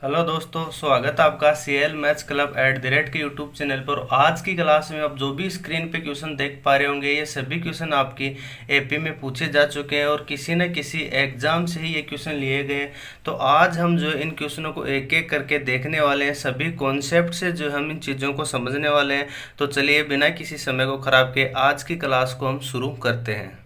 Hello दोस्तों, स्वागत है आपका सीएल मैथ्स क्लब @ के यूट्यूब चैनल पर। आज की क्लास में आप जो भी स्क्रीन पे क्वेश्चन देख पा रहे होंगे, ये सभी क्वेश्चन आपकी एपी में पूछे जा चुके हैं और किसी न किसी एग्जाम से ही ये क्वेश्चन लिए गए हैं। तो आज हम जो इन क्वेश्चनों को एक एक करके देखने वाले हैं, सभी कॉन्सेप्ट से जो हम इन चीज़ों को समझने वाले हैं। तो चलिए बिना किसी समय को खराब किए आज की क्लास को हम शुरू करते हैं।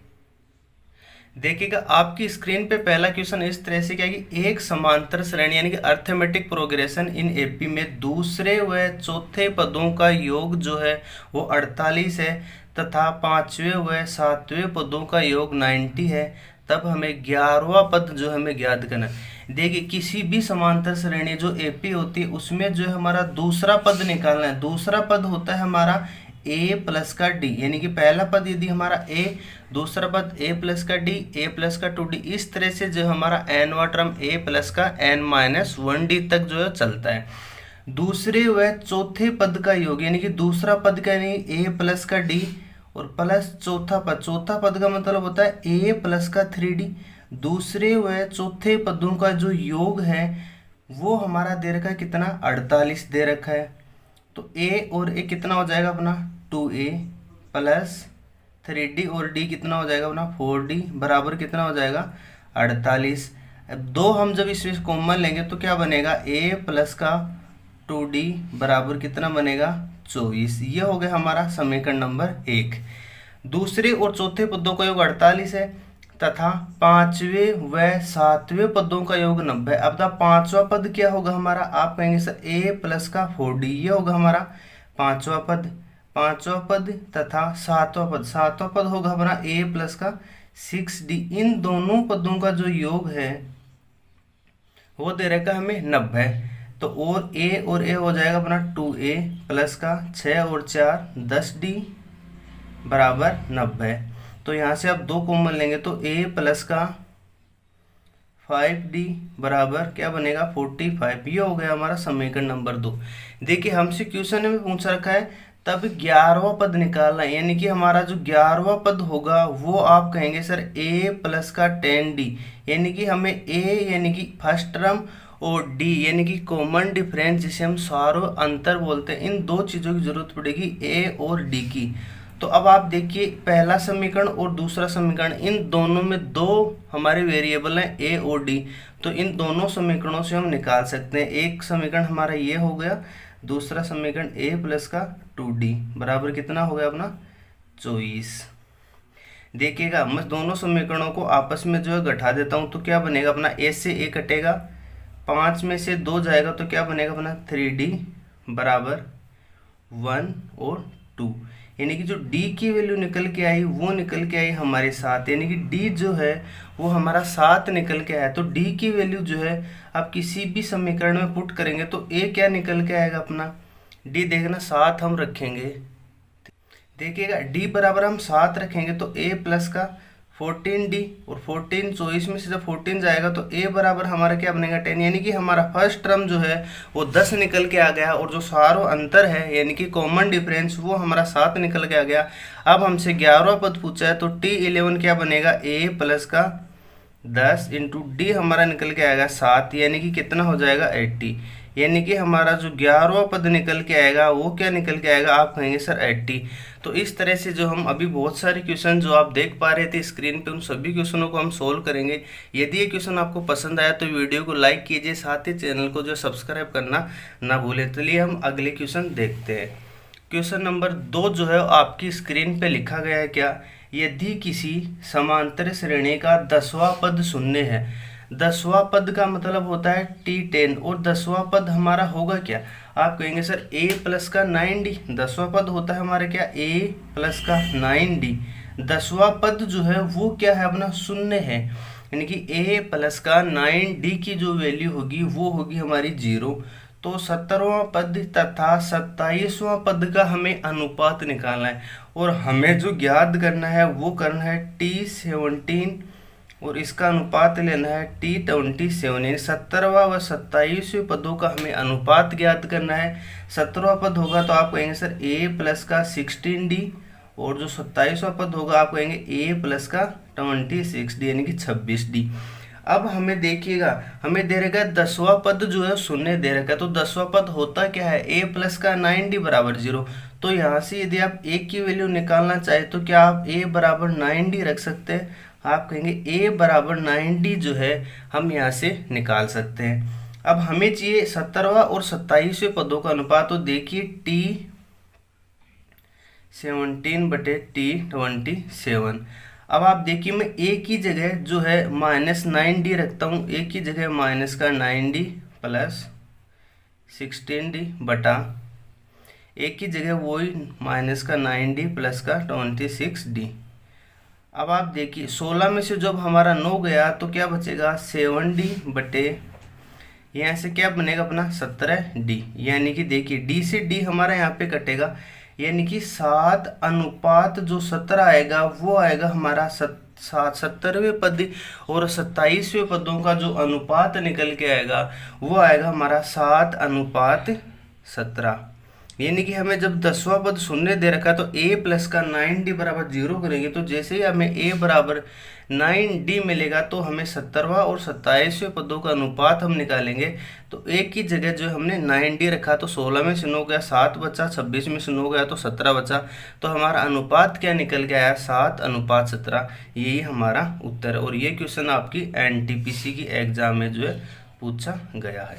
देखिएगा आपकी स्क्रीन पे पहला क्वेश्चन इस तरह से क्या कि एक समांतर श्रेणी यानी कि अर्थमेटिक प्रोग्रेशन इन एपी में दूसरे व चौथे पदों का योग जो है वो 48 है तथा पांचवें व सातवें पदों का योग 90 है। तब हमें 11वां पद जो हमें ज्ञात करना है। देखिए किसी भी समांतर श्रेणी जो एपी होती है उसमें जो है हमारा दूसरा पद निकालना है। दूसरा पद होता है हमारा ए प्लस का डी, यानी कि पहला पद यदि हमारा ए, दूसरा पद ए प्लस का डी, ए प्लस का 2d, इस तरह से जो हमारा एनवा टर्म ए प्लस का n-1d तक जो है चलता है। दूसरे व चौथे पद का योग यानी कि दूसरा पद का यानी ए प्लस का डी और प्लस चौथा पद, चौथा पद का मतलब होता है ए प्लस का 3d। दूसरे व चौथे पदों का जो योग है वो हमारा दे रखा है कितना, 48 दे रखा है। तो ए और ए कितना हो जाएगा अपना 2a प्लस 3d और d कितना हो जाएगा अपना 4d बराबर कितना हो जाएगा 48। अब दो हम जब इसमें कॉमन लेंगे तो क्या बनेगा, a प्लस का 2d बराबर कितना बनेगा 24। ये हो गया हमारा समीकरण नंबर 1। दूसरे और चौथे पदों का योग 48 है तथा पांचवें व सातवें पदों का योग 90। अब द पांचवा पद क्या होगा हमारा, आप कहेंगे सर a प्लस का 4d, ये होगा हमारा पांचवा पद। पांचवा पद तथा सातवां पद होगा हमारा a प्लस का 6d। इन दोनों पदों का जो योग है वो दे रखा हमें 90। तो और a हो जाएगा अपना 2a प्लस का 6 और 4 10d बराबर 90। तो यहाँ से आप दो कॉमन लेंगे तो a प्लस का 5d बराबर क्या बनेगा 45। ये हो गया हमारा समीकरण नंबर 2। देखिए हमसे क्वेश्चन में पूछ रखा है तब 11वां पद निकालना है, यानी कि हमारा जो 11वां पद होगा वो आप कहेंगे सर a प्लस का 10d, यानी कि हमें a यानी कि फर्स्ट टर्म और d यानी कि कॉमन डिफरेंस जिसे हम सारो अंतर बोलते हैं, इन दो चीज़ों की जरूरत पड़ेगी a और d की। तो अब आप देखिए पहला समीकरण और दूसरा समीकरण, इन दोनों में दो हमारे वेरिएबल हैं a और d। तो इन दोनों समीकरणों से हम निकाल सकते हैं। एक समीकरण हमारा ये हो गया, दूसरा समीकरण a प्लस का 2d बराबर कितना हो गया अपना 24। देखिएगा मैं दोनों समीकरणों को आपस में जो है घटा देता हूँ तो क्या बनेगा अपना a से a कटेगा, 5 में से 2 जाएगा तो क्या बनेगा अपना 3d बराबर 1 और 2, यानी कि जो d की वैल्यू निकल के आई वो निकल के आई हमारे 7, यानी कि d जो है वो हमारा 7 निकल के आया। तो d की वैल्यू जो है आप किसी भी समीकरण में पुट करेंगे तो a क्या निकल के आएगा अपना, d देखना 7 हम रखेंगे। देखिएगा d बराबर हम 7 रखेंगे तो a प्लस का 14d और 14 24 में से जब 14 जाएगा तो a बराबर हमारा क्या बनेगा 10, यानी कि हमारा फर्स्ट टर्म जो है वो 10 निकल के आ गया और जो सारो अंतर है यानी कि कॉमन डिफरेंस वो हमारा 7 निकल के आ गया। अब हमसे 11वां पद पूछा है तो t11 क्या बनेगा a प्लस का 10 इंटू डी हमारा निकल के आएगा 7, यानी कि कितना हो जाएगा 80, यानी कि हमारा जो 11वां पद निकल के आएगा वो क्या निकल के आएगा, आप कहेंगे सर 80। तो इस तरह से जो हम अभी बहुत सारे क्वेश्चन जो आप देख पा रहे थे स्क्रीन पे, उन सभी क्वेश्चनों को हम सोल्व करेंगे। यदि ये क्वेश्चन आपको पसंद आया तो वीडियो को लाइक कीजिए, साथ ही चैनल को जो सब्सक्राइब करना ना भूलें। चलिए हम अगले क्वेश्चन देखते हैं। क्वेश्चन नंबर 2 जो है आपकी स्क्रीन पे लिखा गया है क्या, यदि किसी समांतर श्रेणी का 10वां पद शून्य है, 10वां पद का मतलब होता है t10 और 10वां पद हमारा होगा क्या, आप कहेंगे सर a प्लस का 9d, 10वां पद होता है हमारे क्या a प्लस का 9d। 10वां पद जो है वो क्या है अपना शून्य है, यानी कि a प्लस का 9d की जो वैल्यू होगी वो होगी हमारी 0। तो 17वां पद तथा 27वां पद का हमें अनुपात निकालना है और हमें जो ज्ञात करना है वो करना है t17 और इसका अनुपात लेना है t27, यानी 17वां व 27वें पदों का हमें अनुपात ज्ञात करना है। 17वां पद होगा तो आप कहेंगे सर a प्लस का 16d और जो 27वां पद होगा आप कहेंगे a प्लस का 26d यानी कि 26d। अब हमें देखिएगा, हमें दे रखा है 10वां पद जो है शून्य दे रखा है, तो 10वां पद होता क्या है, a प्लस का 9d बराबर 0। तो यहाँ से यदि आप a की वैल्यू निकालना चाहे तो क्या आप a बराबर 9d रख सकते हैं। आप कहेंगे a बराबर 9d जो है हम यहाँ से निकाल सकते हैं। अब हमें चाहिए 17वां और 27वें पदों का अनुपात, तो देखिए t 17/t27। अब आप देखिए मैं a की जगह जो है -9d रखता हूँ, a की जगह माइनस का 9d प्लस 16d बटा a की जगह वही माइनस का 9d प्लस का 26d। अब आप देखिए 16 में से जब हमारा 9 गया तो क्या बचेगा 7d बटे यहाँ से क्या बनेगा अपना 17d, यानी कि देखिए d से d हमारा यहाँ पे कटेगा, यानी कि 7 अनुपात जो 17 आएगा वो आएगा हमारा 17वें पद, और 27वें पदों का जो अनुपात निकल के आएगा वो आएगा हमारा 7:17। यानी कि हमें जब 10वां पद शून्य दे रखा है तो a प्लस का 9d बराबर 0 करेंगे, तो जैसे ही हमें a बराबर 9d मिलेगा तो हमें 17वां और 27वें पदों का अनुपात हम निकालेंगे। तो a की जगह जो हमने 9d रखा तो 16 में से 9 गया 7 बचा, 26 में से 9 गया तो 17 बचा, तो हमारा अनुपात क्या निकल के आया 7:17। यही हमारा उत्तर है, और ये क्वेश्चन आपकी NTPC की एग्जाम में जो है पूछा गया है।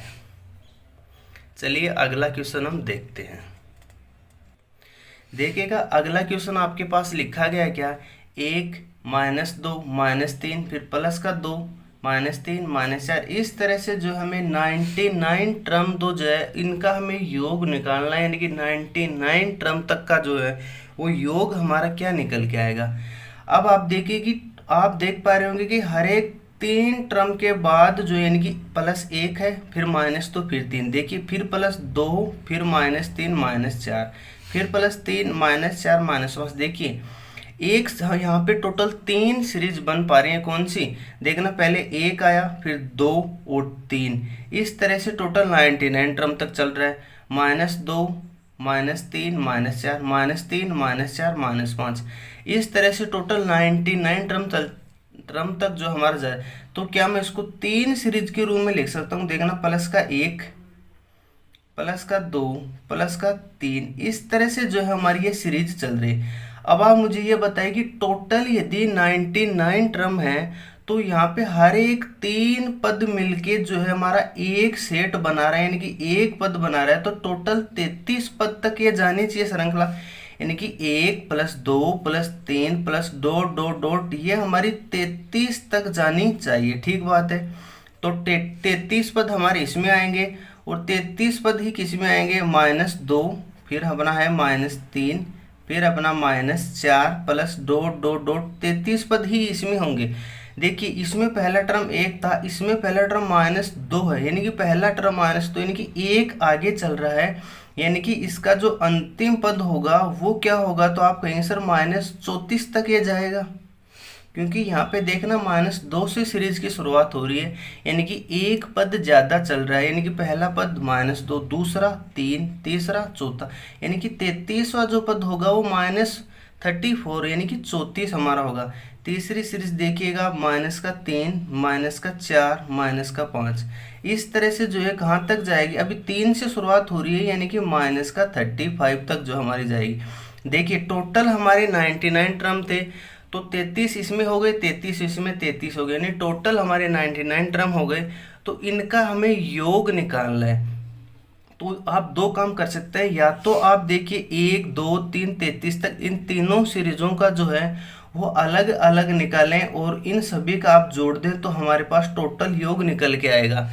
चलिए अगला क्वेश्चन हम देखते हैं। देखिएगा अगला क्वेश्चन आपके पास लिखा गया है क्या, 1 -2 -3 फिर प्लस का 2 -3 -4, इस तरह से जो हमें 99 टर्म दो जो है इनका हमें योग निकालना है, यानी कि 99 टर्म तक का जो है वो योग हमारा क्या निकल के आएगा। अब आप देखिए कि आप देख पा रहे होंगे कि हर एक 3 टर्म के बाद जो यानी कि +1 है, फिर -2 फिर 3, देखिए फिर +2 फिर -3 -4 फिर +3 -4 -5। देखिए एक यहाँ पे टोटल 3 सीरीज बन पा रही है, कौन सी देखना, पहले 1 आया फिर 2 और 3, इस तरह से टोटल 99 टर्म तक चल रहा है। -2 -3 -4 -3 -4 -5, इस तरह से टोटल 99 टर्म तक जो हमारा जाए, तो क्या मैं इसको 3 सीरीज के रूप में लिख सकता हूँ। देखना +1 +2 +3, इस तरह से जो है हमारी ये सीरीज चल रही है। अब आप मुझे ये बताइए कि टोटल यदि 99 टर्म है तो यहाँ पे हर एक 3 पद मिलके जो है हमारा एक सेट बना रहा है, यानी कि एक पद बना रहा है, तो टोटल 33 पद तक ये जानी चाहिए श्रृंखला, यानी कि 1 +2 +3 +... ये हमारी 33 तक जानी चाहिए। ठीक बात है, तो 33 पद हमारे इसमें आएंगे, और 33 पद ही किस में आएंगे, -2 फिर अपना है -3 फिर अपना -4 +... 33 पद ही इसमें होंगे। देखिए इसमें पहला टर्म 1 था, इसमें पहला टर्म -2 है, यानी कि पहला टर्म -2 यानी कि 1 आगे चल रहा है, यानी कि इसका जो अंतिम पद होगा वो क्या होगा, तो आप कहेंगे सर -34 तक ये जाएगा, क्योंकि यहाँ पे देखना -2 से सीरीज की शुरुआत हो रही है, यानी कि एक पद ज़्यादा चल रहा है, यानी कि पहला पद -2 दूसरा 3 तीसरा चौथा, यानी कि 33वां जो पद होगा वो -34 यानी कि 34 हमारा होगा। तीसरी सीरीज देखिएगा -3 -4 -5, इस तरह से जो है कहाँ तक जाएगी, अभी 3 से शुरुआत हो रही है, यानी कि -35 तक जो हमारी जाएगी। देखिए टोटल हमारे 99 टर्म थे, तो 33 इसमें हो गए, 33 इसमें 33 हो गए, यानी टोटल हमारे 99 टर्म हो गए। तो इनका हमें योग निकालना है, तो आप दो काम कर सकते हैं, या तो आप देखिए 1 2 3 33 तक इन तीनों सीरीजों का जो है वो अलग अलग निकालें और इन सभी का आप जोड़ दें तो हमारे पास टोटल योग निकल के आएगा।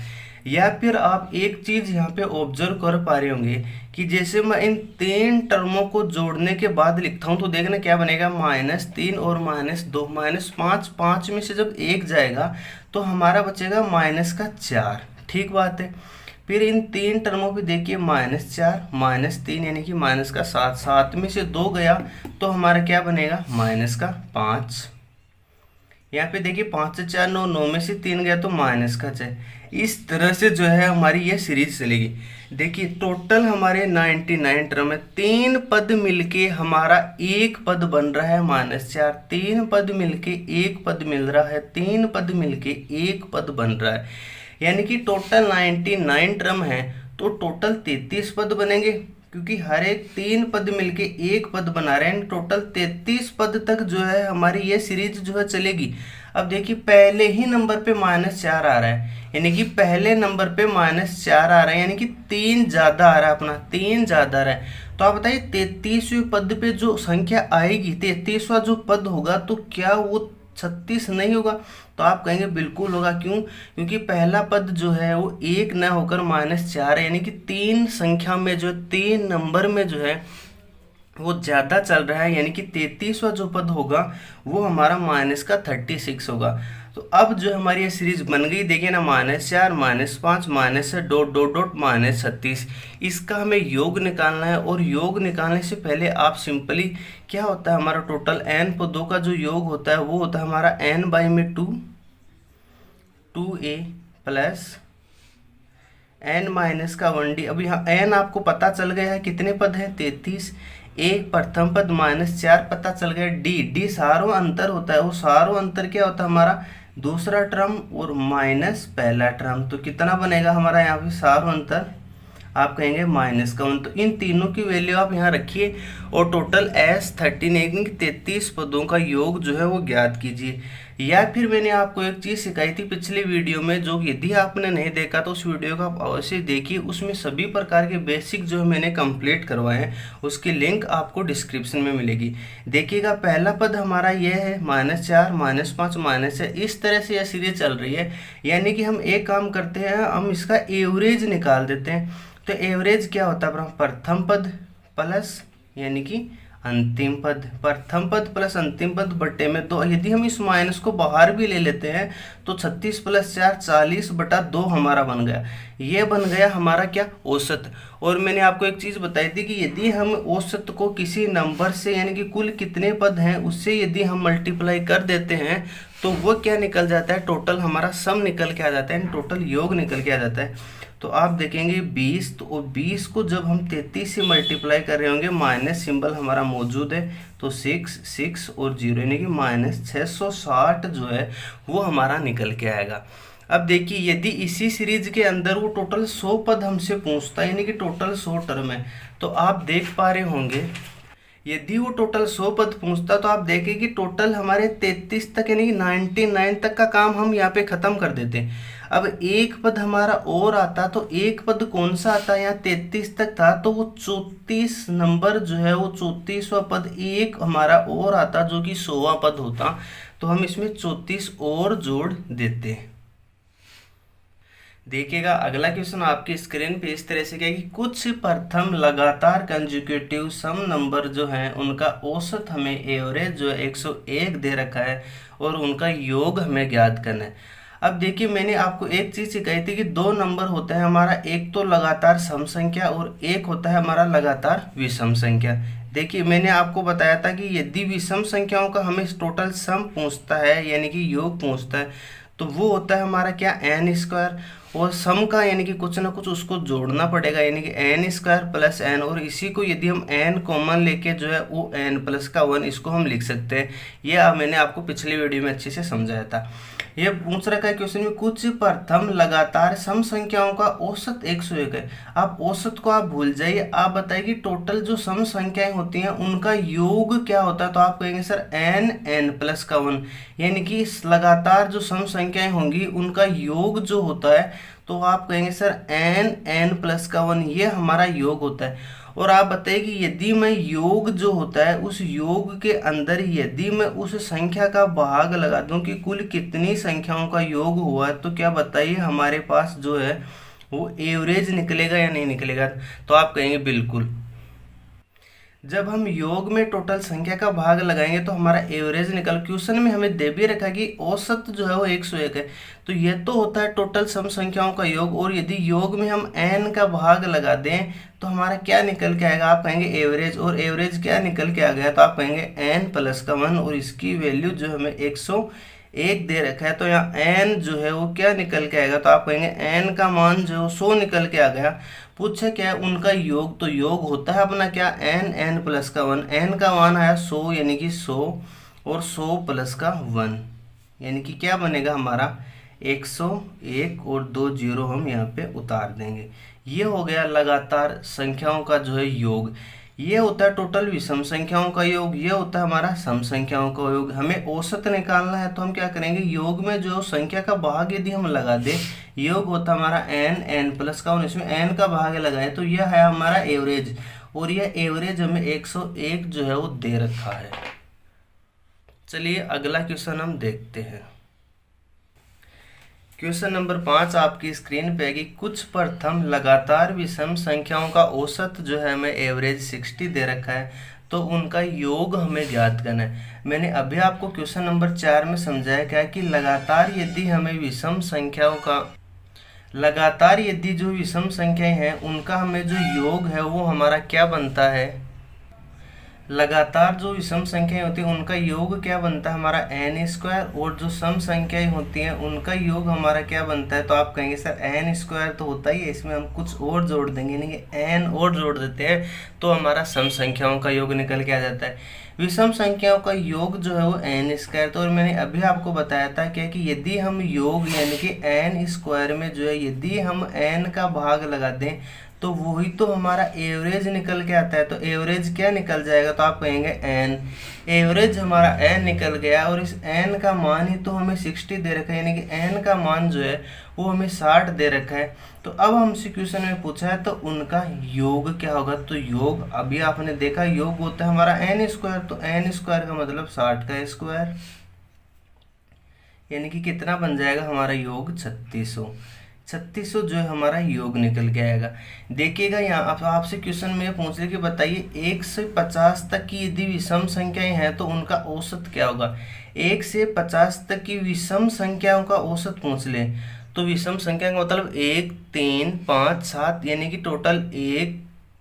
या फिर आप एक चीज़ यहाँ पे ऑब्जर्व कर पा रहे होंगे कि जैसे मैं इन 3 टर्मों को जोड़ने के बाद लिखता हूँ तो देखना क्या बनेगा, -3 और -2 -5, 5 में से जब 1 जाएगा तो हमारा बचेगा -4। ठीक बात है, फिर इन 3 टर्मों पे देखिए -4 -3 यानी कि -7, 7 में से 2 गया तो हमारा क्या बनेगा -5। यहाँ पे देखिए 5 से 4 9, 9 में से 3 गया तो -6। इस तरह से जो है हमारी ये सीरीज चलेगी। देखिए टोटल हमारे 99 टर्म है, 3 पद मिलके हमारा एक पद बन रहा है -4, 3 पद मिलके एक पद मिल रहा है, 3 पद मिलके एक पद बन रहा है, यानी कि टोटल 99 टर्म है तो टोटल 33 पद बनेंगे, क्योंकि हर एक 3 पद मिलके एक पद बना रहे हैं। टोटल 33 पद तक जो है हमारी ये सीरीज जो है चलेगी। अब देखिए पहले ही नंबर पे -4 आ रहा है, यानी कि पहले नंबर पे -4 आ रहा है, यानी कि 3 ज़्यादा आ रहा है, अपना 3 ज़्यादा आ रहा है। तो आप बताइए 33वें पद पे जो संख्या आएगी, 33वां जो पद होगा, तो क्या वो 36 नहीं होगा? तो आप कहेंगे बिल्कुल होगा। क्यों? क्योंकि पहला पद जो है वो 1 न होकर -4 है, यानी कि 3 संख्या में जो 3 नंबर में जो है वो ज़्यादा चल रहा है, यानी कि 33वां जो पद होगा वो हमारा -36 होगा। तो अब जो हमारी ये सीरीज बन गई, देखिए ना, -4 -5 -36, इसका हमें योग निकालना है। और योग निकालने से पहले आप सिंपली, क्या होता है हमारा टोटल n पदों का जो योग होता है वो होता है हमारा n/2 2a प्लस n-1d। अब यहाँ n आपको पता चल गया है कितने पद हैं, 33। एक प्रथम पद -4 पता चल गया। डी सारो अंतर होता है, वो सारो अंतर क्या होता है हमारा दूसरा टर्म और माइनस पहला टर्म। तो कितना बनेगा हमारा यहाँ पे सारो अंतर, आप कहेंगे -1। तो इन तीनों की वैल्यू आप यहाँ रखिए और टोटल S13 33 पदों का योग जो है वो ज्ञात कीजिए। या फिर मैंने आपको एक चीज़ सिखाई थी पिछले वीडियो में, जो यदि आपने नहीं देखा तो उस वीडियो को आप अवश्य देखिए। उसमें सभी प्रकार के बेसिक जो मैंने कंप्लीट करवाए हैं, उसकी लिंक आपको डिस्क्रिप्शन में मिलेगी। देखिएगा पहला पद हमारा ये है -4 -5 -6, इस तरह से यह सीरीज चल रही है। यानी कि हम एक काम करते हैं, हम इसका एवरेज निकाल देते हैं। तो एवरेज क्या होता है, प्रथम पद प्लस यानी कि अंतिम पद, प्रथम पद प्लस अंतिम पद बटे में 2। यदि हम इस माइनस को बाहर भी ले लेते हैं तो 36 + 4 40/2 हमारा बन गया। ये बन गया हमारा क्या, औसत। और मैंने आपको एक चीज़ बताई थी कि यदि हम औसत को किसी नंबर से, यानी कि कुल कितने पद हैं उससे यदि हम मल्टीप्लाई कर देते हैं तो वो क्या निकल जाता है, टोटल हमारा सम निकल के आ जाता है, टोटल योग निकल के आ जाता है। तो आप देखेंगे 20, तो 20 को जब हम 33 से मल्टीप्लाई कर रहे होंगे, माइनस सिंबल हमारा मौजूद है, तो 6 और 0 यानी कि -660 जो है वो हमारा निकल के आएगा। अब देखिए यदि इसी सीरीज के अंदर वो टोटल 100 पद हमसे पूछता है, यानी कि टोटल 100 टर्म है, तो आप देख पा रहे होंगे यदि वो टोटल 100 पद पूछता तो आप देखें कि टोटल हमारे 33 तक, यानी कि 99 तक का काम हम यहाँ पे ख़त्म कर देते हैं। अब एक पद हमारा और आता, तो एक पद कौन सा आता है, यहाँ 33 तक था, तो वो 34 नंबर जो है वो 34वां पद एक हमारा और आता जो कि 100वां पद होता। तो हम इसमें 34 और जोड़ देते। देखिएगा अगला क्वेश्चन आपकी स्क्रीन पे इस तरह से क्या है कि कुछ प्रथम लगातार कंसेक्यूटिव सम नंबर जो हैं उनका औसत हमें एवरेज जो है 101 दे रखा है और उनका योग हमें ज्ञात करना है। अब देखिए मैंने आपको एक चीज़ सिखाई थी कि 2 नंबर होता है हमारा, एक तो लगातार सम संख्या और एक होता है हमारा लगातार विषम संख्या। देखिए मैंने आपको बताया था कि यदि विषम संख्याओं का हमें टोटल सम पूछता है, यानी कि योग पूछता है, तो वो होता है हमारा क्या, n²। और सम का यानी कि कुछ ना कुछ उसको जोड़ना पड़ेगा, यानी कि n² + n। और इसी को यदि हम n कॉमन लेके जो है वो n+1 इसको हम लिख सकते हैं। ये मैंने आपको पिछले वीडियो में अच्छे से समझाया था। ये पूछ रखा है क्वेश्चन में, कुछ प्रथम लगातार सम संख्याओं का औसत 101 है। आप औसत को आप भूल जाइए, आप बताइए कि टोटल जो सम संख्याएं होती हैं उनका योग क्या होता है। तो आप कहेंगे सर n+1, यानी कि लगातार जो सम संख्याएं होंगी उनका योग जो होता है, तो आप कहेंगे सर n+1, ये हमारा योग होता है। और आप बताइए कि यदि मैं योग जो होता है उस योग के अंदर यदि मैं उस संख्या का भाग लगा दूं कि कुल कितनी संख्याओं का योग हुआ है, तो क्या बताइए हमारे पास जो है वो एवरेज निकलेगा या नहीं निकलेगा। तो आप कहेंगे बिल्कुल। जब हम योग में टोटल संख्या का भाग लगाएंगे तो हमारा एवरेज निकल, क्वेश्चन में हमें दे भी रखा कि औसत जो है वो 101 है, तो ये तो होता है टोटल सम संख्याओं का योग। और यदि योग में हम n का भाग लगा दें तो हमारा क्या निकल के आएगा, आप कहेंगे एवरेज। और एवरेज क्या निकल के आ गया, तो आप कहेंगे n+1 और इसकी वैल्यू जो हमें 101 1 दे रखा है, तो यहाँ n जो है वो क्या निकल के आएगा, तो आप कहेंगे n का मान जो है 100 निकल के आ गया। पूछे क्या है उनका योग, तो योग होता है अपना क्या, n प्लस का 1, n का मान आया 100 यानी कि 100 और 100 प्लस का 1 यानी कि क्या बनेगा हमारा 101 और 2 जीरो हम यहाँ पे उतार देंगे। ये हो गया लगातार संख्याओं का जो है योग। ये होता है टोटल विषम संख्याओं का योग, ये होता है हमारा सम संख्याओं का योग। हमें औसत निकालना है तो हम क्या करेंगे, योग में जो संख्या का भाग यदि हम लगा दें, योग होता है हमारा n प्लस का 1, इसमें n का भाग लगाए तो यह है हमारा एवरेज, और यह एवरेज हमें 101 जो है वो दे रखा है। चलिए अगला क्वेश्चन हम देखते हैं। क्वेश्चन नंबर 5 आपकी स्क्रीन पे है कि कुछ प्रथम लगातार विषम संख्याओं का औसत जो है हमें एवरेज 60 दे रखा है, तो उनका योग हमें ज्ञात करना है। मैंने अभी आपको क्वेश्चन नंबर 4 में समझाया क्या कि लगातार यदि हमें विषम संख्याओं का लगातार यदि जो विषम संख्याएं हैं उनका हमें जो योग है वो हमारा क्या बनता है, लगातार जो विषम संख्याएं होती हैं उनका योग क्या बनता है हमारा n², और जो सम संख्याएं होती हैं उनका योग हमारा क्या बनता है, तो आप कहेंगे सर n² तो होता ही है, इसमें हम कुछ और जोड़ देंगे, यानी कि n और जोड़ देते हैं तो हमारा सम संख्याओं का योग निकल के आ जाता है। विषम संख्याओं का योग जो है वो n², तो और मैंने अभी आपको बताया था क्या कि यदि हम योग यानी कि n² में जो है यदि हम n का भाग लगा दें तो वही तो हमारा एवरेज निकल के आता है। तो एवरेज क्या निकल जाएगा, तो आप कहेंगे n, एवरेज हमारा n निकल गया, और इस n का मान ही तो हमें 60 दे रखा है, यानी कि n का मान जो है वो हमें 60 दे रखा है। तो अब हमसे क्वेश्चन में पूछा है तो उनका योग क्या होगा, तो योग अभी आपने देखा योग होता है हमारा n², तो n² का मतलब 60 का स्क्वायर, यानी कि कितना बन जाएगा हमारा योग 3600 जो है हमारा योग निकल के आएगा। देखिएगा यहाँ आपसे क्वेश्चन में पूछ रहे कि बताइए 1 से 50 तक की यदि विषम संख्याएं हैं तो उनका औसत क्या होगा। 1 से 50 तक की विषम संख्याओं का औसत पूछ ले, तो विषम संख्या का मतलब 1 3 5 7, यानी कि टोटल 1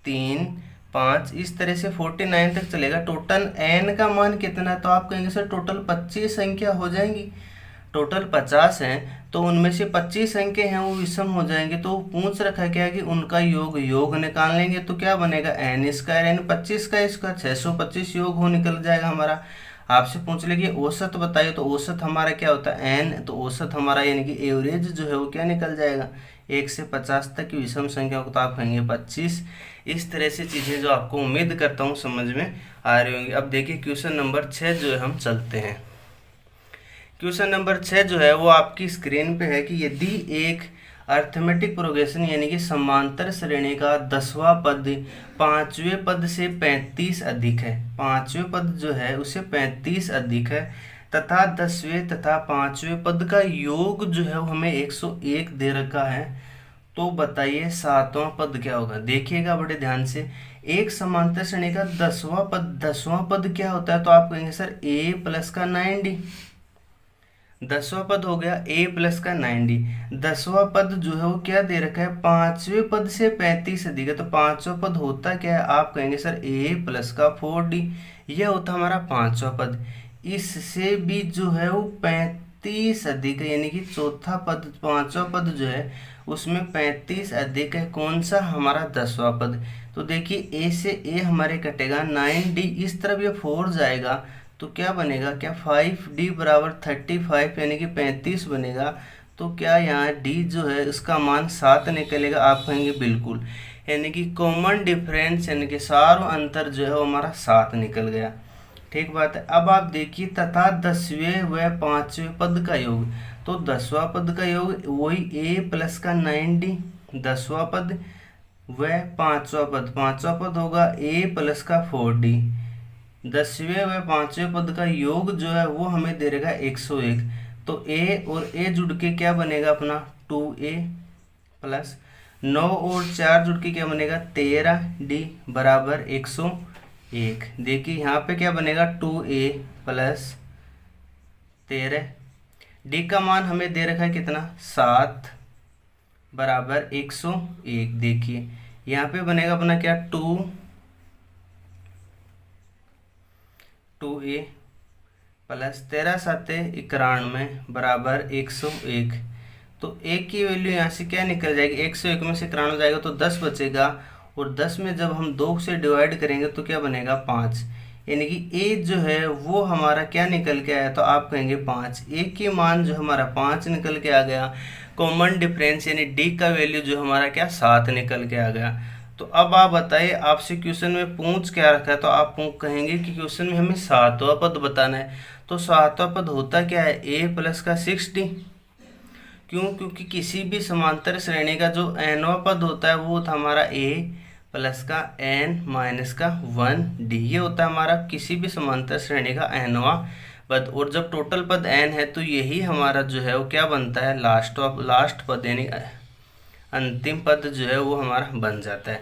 3 5 इस तरह से 49 तक चलेगा। टोटल n का मान कितना है, तो आप कहेंगे सर टोटल 25 संख्या हो जाएंगी। टोटल 50 हैं तो उनमें से 25 अंक हैं वो विषम हो जाएंगे, तो पूछ रखा क्या है कि उनका योग निकाल लेंगे तो क्या बनेगा n², 25 का स्क्वायर 625 योग हो निकल जाएगा हमारा। आपसे पूछ ले कि औसत बताइए, तो औसत हमारा क्या होता है n, तो औसत हमारा यानी कि एवरेज जो है वो क्या निकल जाएगा 1 से 50 तक की विषम संख्या को, तो आप कहेंगे 25। इस तरह से चीज़ें जो आपको उम्मीद करता हूँ समझ में आ रही होंगी। अब देखिए क्वेश्चन नंबर 6 जो है हम चलते हैं। क्वेश्चन नंबर 6 जो है वो आपकी स्क्रीन पे है कि यदि एक अर्थमेटिक प्रोग्रेशन यानी कि समांतर श्रेणी का 10वां पद 5वें पद से 35 अधिक है, 5वें पद जो है उसे 35 अधिक है, तथा 10वें तथा 5वें पद का योग जो है वो हमें 101 दे रखा है, तो बताइए 7वां पद क्या होगा। देखिएगा बड़े ध्यान से, एक समांतर श्रेणी का 10वां पद क्या होता है, तो आप कहेंगे सर a प्लस का 90, 10वां पद हो गया a प्लस का 90। 10वां पद जो है वो क्या दे रखा है 5वें पद से 35 अधिक है, तो 5वां पद होता क्या है, आप कहेंगे सर a प्लस का 4d, यह होता हमारा 5वां पद। इससे भी जो है वो 35 अधिक है, यानी कि चौथा पद 5वां पद जो है उसमें 35 अधिक है, कौन सा हमारा 10वां पद। तो देखिए a से a हमारे कटेगा 9d, इस तरफ ये 4 जाएगा तो क्या बनेगा, क्या 5d बराबर 35 यानी कि 35 बनेगा, तो क्या यहाँ d जो है उसका मान 7 निकलेगा, आप कहेंगे बिल्कुल, यानी कि कॉमन डिफरेंस यानी कि सार अंतर जो है वो हमारा 7 निकल गया। ठीक बात है। अब आप देखिए तथा 10वें व 5वें पद का योग, तो 10वां पद का योग वही a प्लस का 9d 10वां पद व 5वां पद होगा a प्लस का 4d। 10वें व 5वें पद का योग जो है वो हमें दे देगा 101, तो a और a जुड़ के क्या बनेगा अपना 2a प्लस 9 और 4 जुड़ के क्या बनेगा 13d बराबर 101। देखिए यहाँ पे क्या बनेगा 2a प्लस 13, d का मान हमें दे रखा है कितना 7 बराबर 101। देखिए यहाँ पे बनेगा अपना क्या 2a प्लस 13 साते 91 बराबर 101। तो 1 की वैल्यू यहाँ से क्या निकल जाएगी, 101 में से 91 जाएगा तो 10 बचेगा, और 10 में जब हम 2 से डिवाइड करेंगे तो क्या बनेगा 5। यानी कि ए जो है वो हमारा क्या निकल के आया, तो आप कहेंगे 5। ए की मान जो हमारा 5 निकल के आ गया। कॉमन डिफरेंस यानी डी का वैल्यू जो हमारा क्या 7 निकल के आ गया। तो अब आप बताइए, आपसे क्वेश्चन में पूछ क्या रखा है, तो आप कहेंगे कि क्वेश्चन में हमें सातवां पद बताना है। तो सातवां पद होता क्या है, ए प्लस का 6d। क्यों, क्योंकि किसी भी समांतर श्रेणी का जो nवां पद होता है वो हमारा a प्लस का n माइनस का 1d, ये होता है हमारा किसी भी समांतर श्रेणी का nवां पद। और जब टोटल पद n है तो यही हमारा जो है वो क्या बनता है, लास्ट पद, यानी अंतिम पद जो है वो हमारा बन जाता है।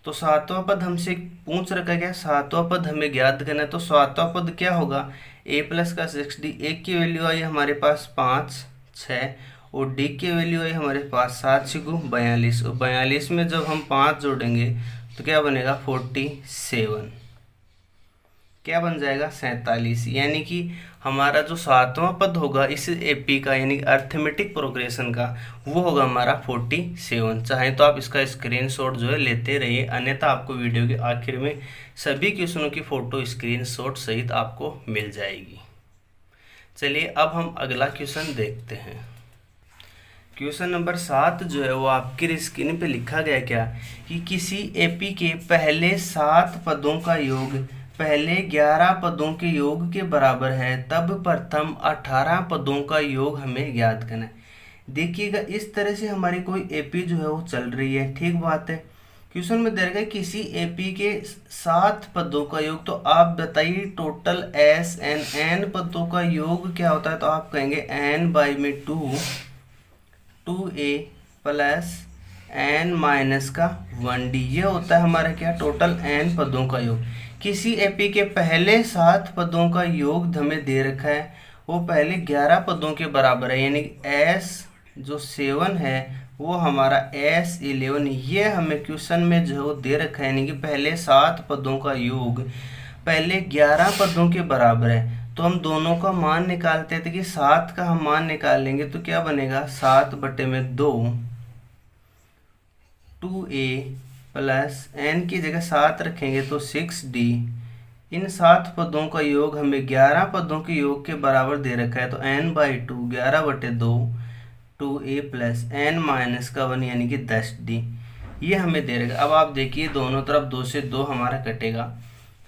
तो सातवां पद हमसे पूछ रखा गया, सातवां पद हमें ज्ञात करना है। तो सातवां पद क्या होगा, a प्लस का 6d। एक की वैल्यू आई हमारे पास 5 6, और d की वैल्यू आई हमारे पास 7 6 42, और 42 में जब हम 5 जोड़ेंगे तो क्या बनेगा 47, क्या बन जाएगा 47। यानी कि हमारा जो सातवां पद होगा इस एपी का, यानी अर्थमेटिक प्रोग्रेशन का, वो होगा हमारा 47। चाहे तो आप इसका स्क्रीनशॉट जो है लेते रहिए, अन्यथा आपको वीडियो के आखिर में सभी क्वेश्चनों की फ़ोटो स्क्रीनशॉट सहित आपको मिल जाएगी। चलिए अब हम अगला क्वेश्चन देखते हैं। क्वेश्चन नंबर 7 जो है वो आपकी स्क्रीन पे लिखा गया क्या, कि किसी एपी के पहले 7 पदों का योग पहले 11 पदों के योग के बराबर है, तब प्रथम 18 पदों का योग हमें ज्ञात करना है। देखिएगा, इस तरह से हमारी कोई एपी जो है वो चल रही है, ठीक बात है। क्वेश्चन में दे रखा है किसी एपी के 7 पदों का योग, तो आप बताइए टोटल एस एन पदों का योग क्या होता है। तो आप कहेंगे n बाई में 2a प्लस n माइनस का 1d, ये होता है हमारा क्या टोटल n पदों का योग। किसी एपी के पहले 7 पदों का योग हमें दे रखा है, वो पहले 11 पदों के बराबर है, यानी s जो 7 है वो हमारा s11, ये हमें क्वेश्चन में जो है वो दे रखा है। यानी कि पहले 7 पदों का योग पहले 11 पदों के बराबर है। तो हम दोनों का मान निकालते थे कि 7 का हम मान निकाल लेंगे तो क्या बनेगा 7 बटे में 2 2a प्लस n की जगह 7 रखेंगे तो 6d। इन 7 पदों का योग हमें 11 पदों के योग के बराबर दे रखा है, तो n बाई 2 11 बटे 2 2a प्लस n माइनस का 1 यानी कि 10d, ये हमें दे रखा। अब आप देखिए दोनों तरफ 2 से 2 हमारा कटेगा,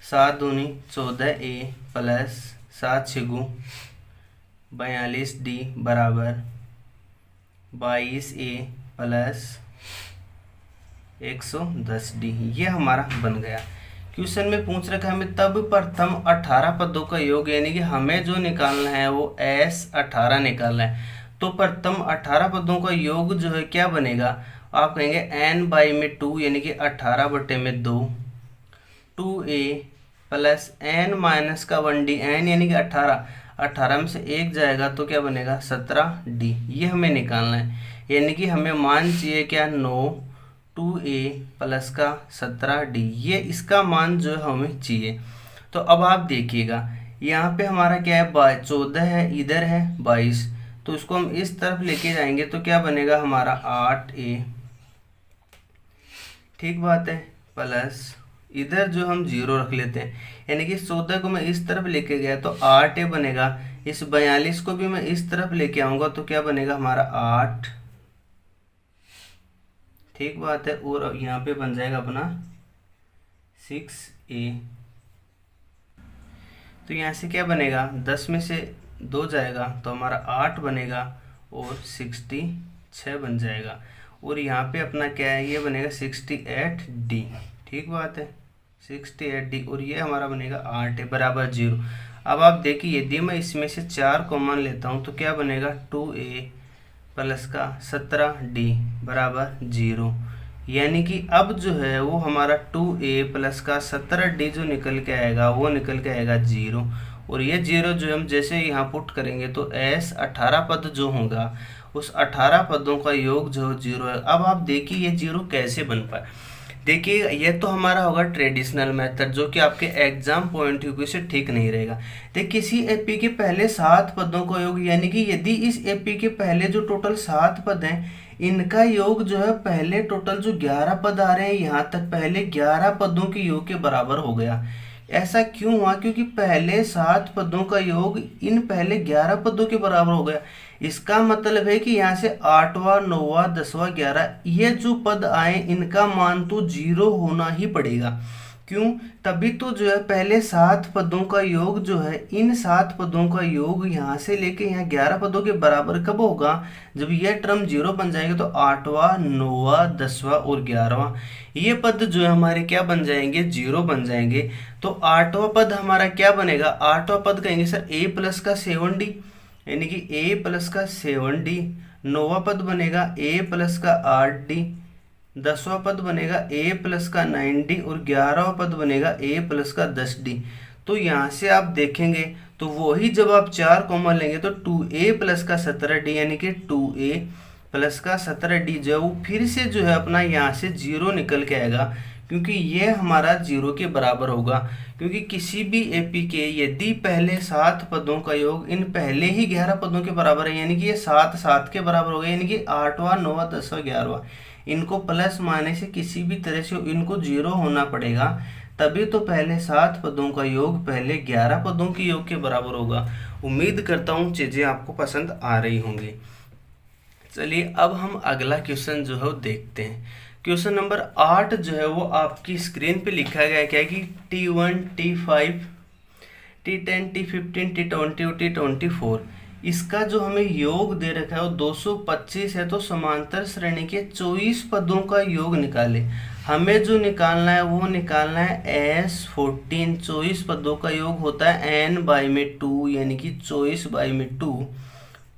7 दूनी 14a प्लस 7 6 42d बराबर 22a प्लस 110d, ये हमारा बन गया। क्वेश्चन में पूछ रखा है हमें तब प्रथम 18 पदों का योग, यानी कि हमें जो निकालना है वो S18 निकालना है। तो प्रथम 18 पदों का योग जो है क्या बनेगा, आप कहेंगे n बाई में 2 यानी कि 18 बटे में 2 2a प्लस n माइनस का 1d, n यानी कि 18 में से 1 जाएगा तो क्या बनेगा 17d, ये हमें निकालना है। यानी कि हमें मान चाहिए क्या 9 2a प्लस का 17d, ये इसका मान जो है हमें चाहिए। तो अब आप देखिएगा यहाँ पे हमारा क्या है 14 है, इधर है 22, तो इसको हम इस तरफ लेके जाएंगे तो क्या बनेगा हमारा 8a, ठीक बात है, प्लस इधर जो हम 0 रख लेते हैं, यानी कि 14 को मैं इस तरफ लेके गया तो 8a बनेगा। इस 42 को भी मैं इस तरफ लेके आऊँगा तो क्या बनेगा हमारा 8, ठीक बात है, और यहाँ पे बन जाएगा अपना 6a। तो यहाँ से क्या बनेगा 10 में से 2 जाएगा तो हमारा 8 बनेगा और 66 बन जाएगा, और यहाँ पे अपना क्या है ये बनेगा 68d, ठीक बात है 68d, और ये हमारा बनेगा 8 है बराबर 0। अब आप देखिए यदि मैं इसमें से 4 कॉमन लेता हूँ तो क्या बनेगा 2a प्लस का 17d बराबर 0, यानी कि अब जो है वो हमारा 2a प्लस का 17d जो निकल के आएगा वो निकल के आएगा 0, और ये 0 जो हम जैसे यहाँ पुट करेंगे तो S18 पद जो होगा उस 18 पदों का योग जो 0 है। अब आप देखिए ये 0 कैसे बन पाए। देखिए ये तो हमारा होगा ट्रेडिशनल मेथड, जो कि आपके एग्जाम पॉइंट ऑफ व्यू से ठीक नहीं रहेगा। देखिए किसी एपी के पहले 7 पदों का योग, यानी कि यदि इस एपी के पहले जो टोटल 7 पद हैं, इनका योग जो है पहले टोटल जो 11 पद आ रहे हैं यहाँ तक, पहले 11 पदों के योग के बराबर हो गया। ऐसा क्यों हुआ? क्योंकि पहले 7 पदों का योग इन पहले 11 पदों के बराबर हो गया। इसका मतलब है कि यहाँ से 8वां 9वां 10वां 11 ये जो पद आए, इनका मान तो 0 होना ही पड़ेगा। क्यों? तभी तो जो है पहले 7 पदों का योग जो है, इन 7 पदों का योग यहाँ से लेके यहाँ 11 पदों के बराबर कब होगा? जब यह टर्म 0 बन जाएगा, तो 8वां 9वां 10वां और 11वां ये पद जो है हमारे क्या बन जाएंगे? 0 बन जाएंगे। तो 8वां पद हमारा क्या बनेगा? 8वां पद कहेंगे सर a प्लस का 7d, यानी कि a प्लस का 7d। 9वां पद बनेगा a प्लस का 8d। 10वां पद बनेगा a प्लस का 9d और 11वां पद बनेगा a प्लस का 10d। तो यहाँ से आप देखेंगे तो वही, जब आप 4 कॉमन लेंगे तो 2a प्लस का 17d, यानी कि 2a प्लस का 17d जो है वो फिर से जो है अपना यहाँ से 0 निकल के आएगा, क्योंकि ये हमारा 0 के बराबर होगा। क्योंकि किसी भी एपी के यदि पहले 7 पदों का योग इन पहले ही 11 पदों के बराबर है, यानी कि ये 7 7 के बराबर हो गए, यानी कि 8वां 9वां 10वां 11वां इनको प्लस माने से किसी भी तरह से इनको 0 होना पड़ेगा, तभी तो पहले 7 पदों का योग पहले 11 पदों के योग के बराबर होगा। उम्मीद करता हूँ चीज़ें आपको पसंद आ रही होंगी। चलिए अब हम अगला क्वेश्चन जो है वो देखते हैं। क्वेश्चन नंबर 8 जो है वो आपकी स्क्रीन पे लिखा गया है क्या कि T1 T5 T10 T15 T20 और T24 इसका जो हमें योग दे रखा है वो 225 है। तो समांतर श्रेणी के 24 पदों का योग निकाले। हमें जो निकालना है वो निकालना है S14। 24 पदों का योग होता है n बाई में 2, यानी कि 24 बाई में 2।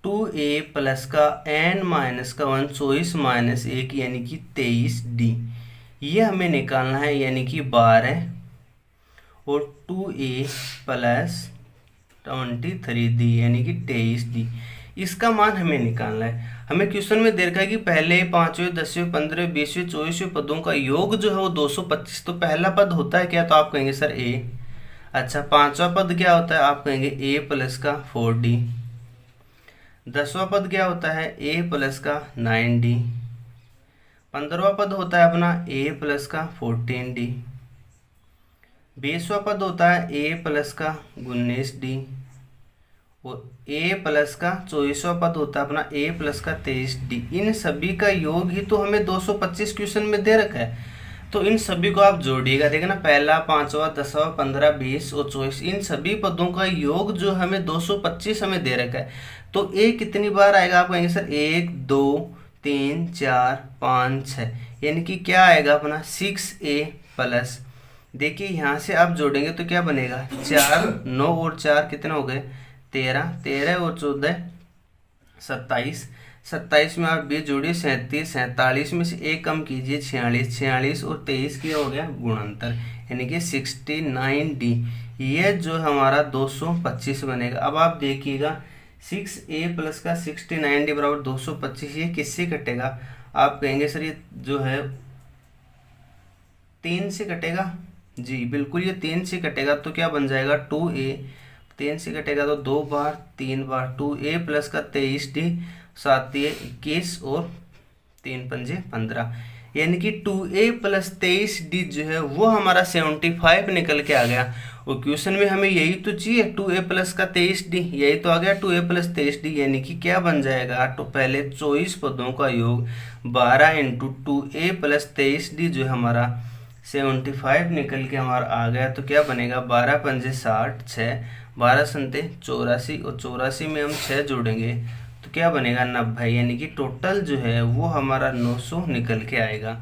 2a प्लस का n माइनस का 1 24 माइनस 1 यानी कि 23d ये हमें निकालना है, यानी कि 12 और 2a प्लस 23d यानी कि 23d इसका मान हमें निकालना है। हमें क्वेश्चन में दे रखा है कि पहले 5वें 10वें 15वें 20वें 24वें पदों का योग जो है वो 225। तो पहला पद होता है क्या? तो आप कहेंगे सर a। अच्छा, 5वां पद क्या होता है? आप कहेंगे a प्लस का 4d। 10वां पद क्या होता है? a प्लस का 9d। 15वां पद होता है अपना a प्लस का 14d। 20वां पद होता है a प्लस का 19d और a प्लस का 24वां पद होता है अपना a प्लस का 23d। इन सभी का योग ही तो हमें 225 क्वेश्चन में दे रखा है। तो इन सभी को आप जोड़िएगा, देखना पहला 5वां 10वां 15 20 और 24 इन सभी पदों का योग जो हमें 225 हमें दे रखा है। तो a कितनी बार आएगा? आप कहेंगे सर 1 2 3 4 5 6 यानी कि क्या आएगा अपना 6a प्लस। देखिए यहाँ से आप जोड़ेंगे तो क्या बनेगा? 4 9 और 4 कितने हो गए? 13 13 और 14 27 27 में आप 20 जोड़िए 37 47 में से 1 कम कीजिए 46 46 और 23 की हो गया गुणनतर, यानी कि 69d ये जो हमारा 225 बनेगा। अब आप देखिएगा 6a प्लस का 69d बराबर 225 ये किससे कटेगा? आप कहेंगे सर ये जो है 3 से कटेगा। जी बिल्कुल, ये 3 से कटेगा तो क्या बन जाएगा? 2a। 3 से कटेगा तो 2 बार 3 बार 2a प्लस का 23d 7 21 और 3 पंजे 15 यानी कि 2a प्लस 23d जो है वो हमारा 75 निकल के आ गया। और क्वेश्चन में हमें यही तो चाहिए, 2a प्लस का 23d यही तो आ गया 2a प्लस 23d यानी कि क्या बन जाएगा? तो पहले 24 पदों का योग 12 इंटू 2a प्लस 23d जो है हमारा 75 निकल के हमारा आ गया। तो क्या बनेगा? 12 पंजे 60 6 12 संते 84 और 84 में हम 6 जोड़ेंगे तो क्या बनेगा? 90 यानी कि टोटल जो है वो हमारा 900 निकल के आएगा।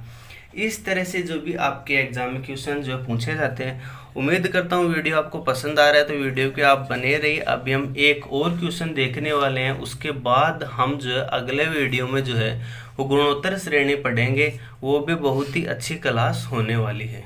इस तरह से जो भी आपके एग्जाम में क्वेश्चन जो है पूछे जाते हैं। उम्मीद करता हूँ वीडियो आपको पसंद आ रहा है, तो वीडियो के आप बने रहिए। अभी हम एक और क्वेश्चन देखने वाले हैं, उसके बाद हम जो है अगले वीडियो में जो है वो गुणोत्तर श्रेणी पढ़ेंगे, वो भी बहुत ही अच्छी क्लास होने वाली है।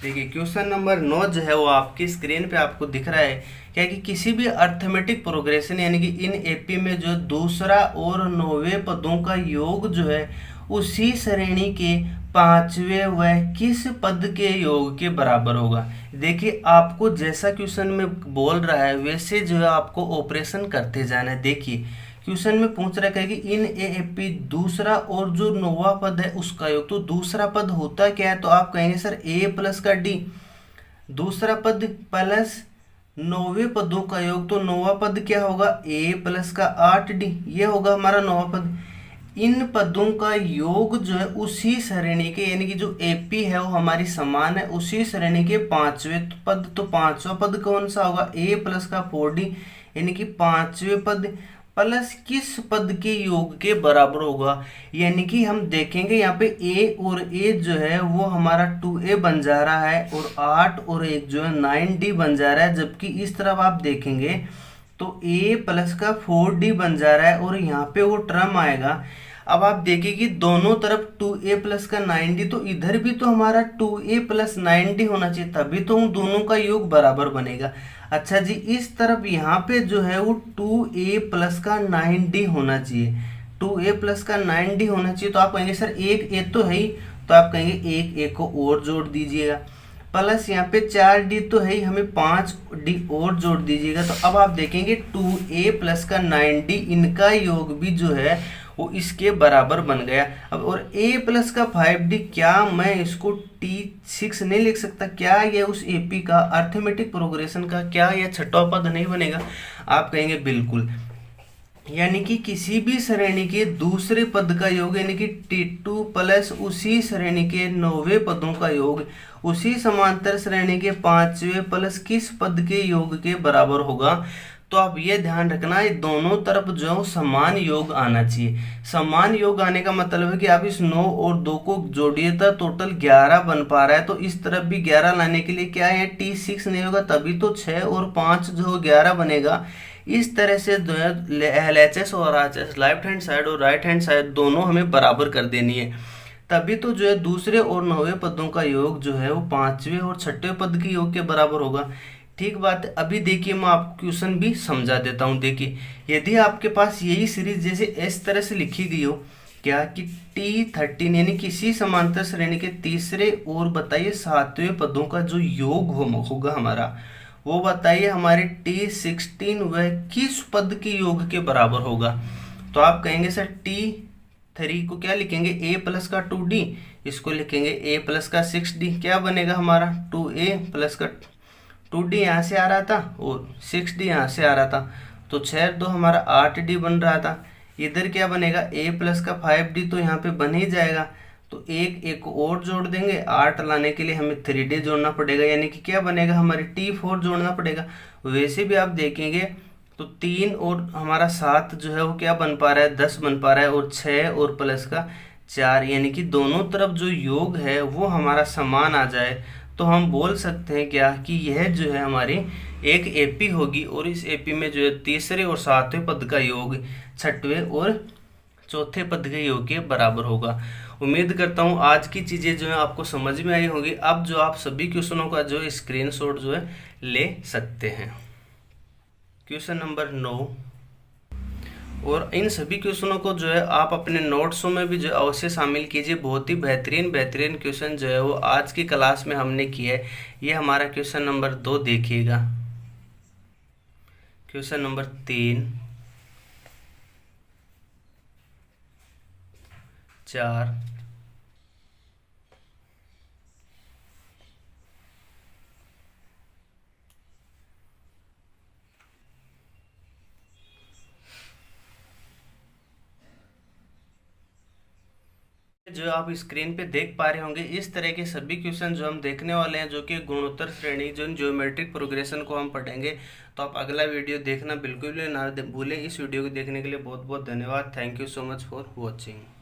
देखिए क्वेश्चन नंबर 9 जो है वो आपकी स्क्रीन पे आपको दिख रहा है क्या कि किसी भी अर्थमेटिक प्रोग्रेशन यानी कि इन एपी में जो दूसरा और 9वें पदों का योग जो है उसी श्रेणी के पांचवें व किस पद के योग के बराबर होगा। देखिए आपको जैसा क्वेश्चन में बोल रहा है वैसे जो है आपको ऑपरेशन करते जाना है। देखिए क्वेश्चन में पूछ रहा है कि इन ए दूसरा और जो नौवां पद है उसका योग। तो दूसरा पद होता क्या है, तो आप कहेंगे सर ए प्लस का डी, दूसरा पद प्लस नौवें पदों का योग। तो नौवां पद क्या होगा, ए प्लस का 8d, ये होगा हमारा नौवां पद। इन पदों का योग जो है उसी श्रेणी के, यानी कि जो एपी है वो हमारी समान है, उसी श्रेणी के पांचवें पद। तो पांचवा पद कौन सा होगा, ए प्लस का 4d, यानी कि पांचवें पद प्लस किस पद के योग के बराबर होगा। यानी कि हम देखेंगे यहाँ पे a और a जो है वो हमारा 2a बन जा रहा है और 8 और 1 जो है 9d बन जा रहा है। जबकि इस तरफ आप देखेंगे तो a प्लस का 4d बन जा रहा है और यहाँ पे वो टर्म आएगा। अब आप देखिए कि दोनों तरफ 2a प्लस का 9d, तो इधर भी तो हमारा 2a प्लस 9d होना चाहिए, तभी तो उन दोनों का योग बराबर बनेगा। अच्छा जी, इस तरफ यहाँ पे जो है वो 2a प्लस का 9d होना चाहिए, 2a प्लस का 9d होना चाहिए। तो आप कहेंगे सर एक a तो है ही, तो आप कहेंगे एक a को और जोड़ दीजिएगा, प्लस यहाँ पे 4d तो है ही, हमें 5d और जोड़ दीजिएगा। तो अब आप देखेंगे 2a प्लस का 9d इनका योग भी जो है वो इसके बराबर बन गया। अब और a प्लस का 5d, क्या मैं इसको t6 नहीं लिख सकता? क्या ये उस एपी का अर्थमेटिक प्रोग्रेशन का क्या यह छठवां पद नहीं बनेगा? आप कहेंगे बिल्कुल। यानी कि किसी भी श्रेणी के दूसरे पद का योग, यानी कि t2 प्लस उसी श्रेणी के नौवें पदों का योग उसी समांतर श्रेणी के पांचवें प्लस किस पद के योग के बराबर होगा। तो आप ये ध्यान रखना, ये दोनों तरफ जो है समान योग आना चाहिए। समान योग आने का मतलब है कि आप इस 9 और 2 को जोड़िए तो टोटल 11 बन पा रहा है। तो इस तरफ भी 11 लाने के लिए क्या है, t6 नहीं होगा, तभी तो 6 और 5 जो 11 बनेगा। इस तरह से जो है LHS और RHS, लेफ्ट हैंड साइड और राइट हैंड साइड दोनों हमें बराबर कर देनी है, तभी तो जो है दूसरे और नौवें पदों का योग जो है वो पांचवें और छठवें पद के योग के बराबर होगा। ठीक बात है। अभी देखिए मैं आपको क्वेश्चन भी समझा देता हूँ। देखिए यदि आपके पास यही सीरीज जैसे इस तरह से लिखी गई हो, क्या कि t13 यानी किसी समांतर श्रेणी के तीसरे और बताइए सातवें पदों का जो योग होगा हमारा, वो बताइए हमारे t16 वह किस पद के योग के बराबर होगा। तो आप कहेंगे सर t3 को क्या लिखेंगे, a प्लस का 2d, इसको लिखेंगे a प्लस का 6d। क्या बनेगा हमारा 2a प्लस का 2d यहाँ से आ रहा था और 6d यहाँ से आ रहा था, तो 6 2 हमारा 8d बन रहा था। इधर क्या बनेगा, a प्लस का 5d तो यहाँ पे बन ही जाएगा। तो एक और जोड़ देंगे, 8 लाने के लिए हमें 3d जोड़ना पड़ेगा, यानी कि क्या बनेगा हमारे t4 जोड़ना पड़ेगा। वैसे भी आप देखेंगे तो 3 और हमारा 7 जो है वो क्या बन पा रहा है, 10 बन पा रहा है, और 6 और प्लस का 4, यानी कि दोनों तरफ जो योग है वो हमारा समान आ जाए। तो हम बोल सकते हैं क्या कि यह जो है हमारी एक एपी होगी और इस एपी में जो है तीसरे और सातवें पद का योग छठवें और चौथे पद के योग के बराबर होगा। उम्मीद करता हूँ आज की चीज़ें जो है आपको समझ में आई होंगी। अब जो आप सभी क्वेश्चनों का जो स्क्रीनशॉट जो है ले सकते हैं। क्वेश्चन नंबर 9, और इन सभी क्वेश्चनों को जो है आप अपने नोट्सों में भी जो अवश्य शामिल कीजिए। बहुत ही बेहतरीन क्वेश्चन जो है वो आज की क्लास में हमने किया है। ये हमारा क्वेश्चन नंबर 2 देखिएगा, क्वेश्चन नंबर 3, 4, जो आप स्क्रीन पे देख पा रहे होंगे। इस तरह के सभी क्वेश्चन जो हम देखने वाले हैं, जो कि गुणोत्तर श्रेणी जो ज्योमेट्रिक प्रोग्रेशन को हम पढ़ेंगे। तो आप अगला वीडियो देखना बिल्कुल भी ना भूलें। इस वीडियो को देखने के लिए बहुत बहुत धन्यवाद। Thank you so much for watching.